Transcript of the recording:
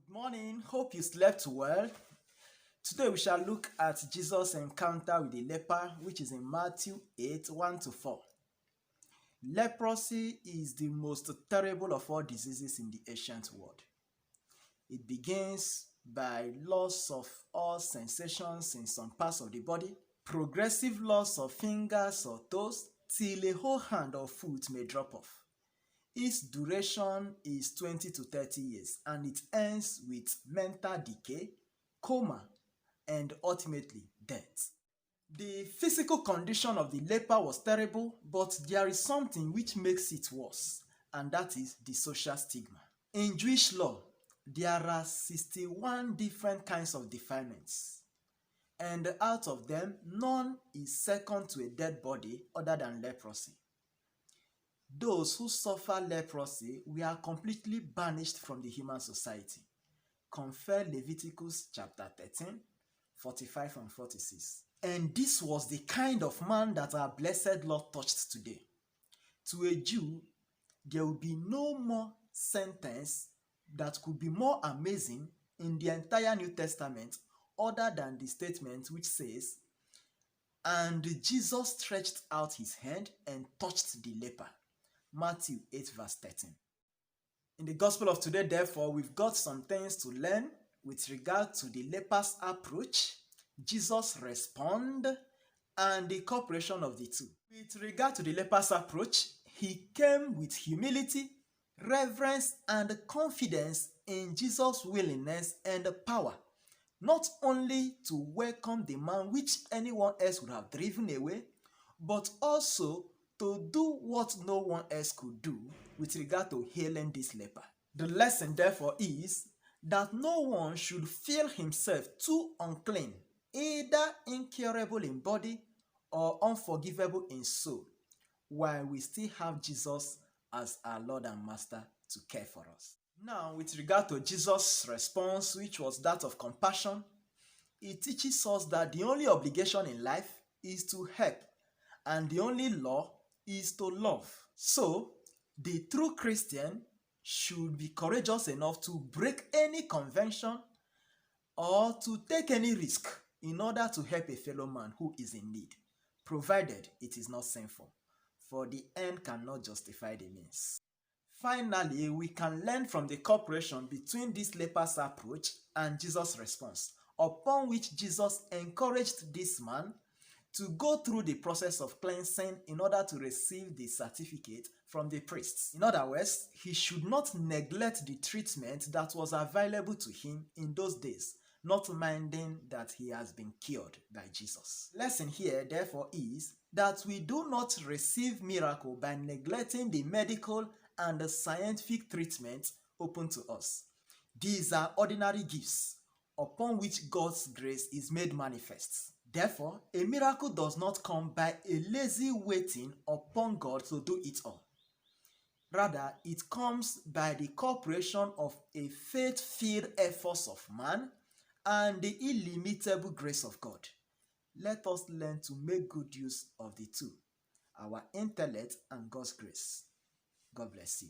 Good morning, hope you slept well. Today we shall look at Jesus' encounter with the leper, which is in Matthew 8, 1-4. Leprosy is the most terrible of all diseases in the ancient world. It begins by loss of all sensations in some parts of the body, progressive loss of fingers or toes, till a whole hand or foot may drop off. Its duration is 20 to 30 years and it ends with mental decay, coma, and ultimately death. The physical condition of the leper was terrible, but there is something which makes it worse, and that is the social stigma. In Jewish law, there are 61 different kinds of defilements, and out of them, none is second to a dead body other than leprosy. Those who suffer leprosy were completely banished from the human society. Compare Leviticus chapter 13, 45 and 46. And this was the kind of man that our blessed Lord touched today. To a Jew, there will be no more sentence that could be more amazing in the entire New Testament other than the statement which says, "And Jesus stretched out his hand and touched the leper." Matthew 8 verse 13. In the gospel of today, therefore, we've got some things to learn with regard to the leper's approach, Jesus' respond, and the cooperation of the two. With regard to the leper's approach, he came with humility, reverence, and confidence in Jesus' willingness and power, not only to welcome the man which anyone else would have driven away, but also to do what no one else could do with regard to healing this leper. The lesson, therefore, is that no one should feel himself too unclean, either incurable in body or unforgivable in soul, while we still have Jesus as our Lord and Master to care for us. Now, with regard to Jesus' response, which was that of compassion, it teaches us that the only obligation in life is to help, and the only law is to love. So, the true Christian should be courageous enough to break any convention or to take any risk in order to help a fellow man who is in need, provided it is not sinful, for the end cannot justify the means. Finally, we can learn from the cooperation between this leper's approach and Jesus' response, upon which Jesus encouraged this man to go through the process of cleansing in order to receive the certificate from the priests. In other words, he should not neglect the treatment that was available to him in those days, not minding that he has been cured by Jesus. Lesson here, therefore, is that we do not receive miracle by neglecting the medical and the scientific treatment open to us. These are ordinary gifts upon which God's grace is made manifest. Therefore, a miracle does not come by a lazy waiting upon God to do it all. Rather, it comes by the cooperation of a faith-filled efforts of man and the illimitable grace of God. Let us learn to make good use of the two, our intellect and God's grace. God bless you.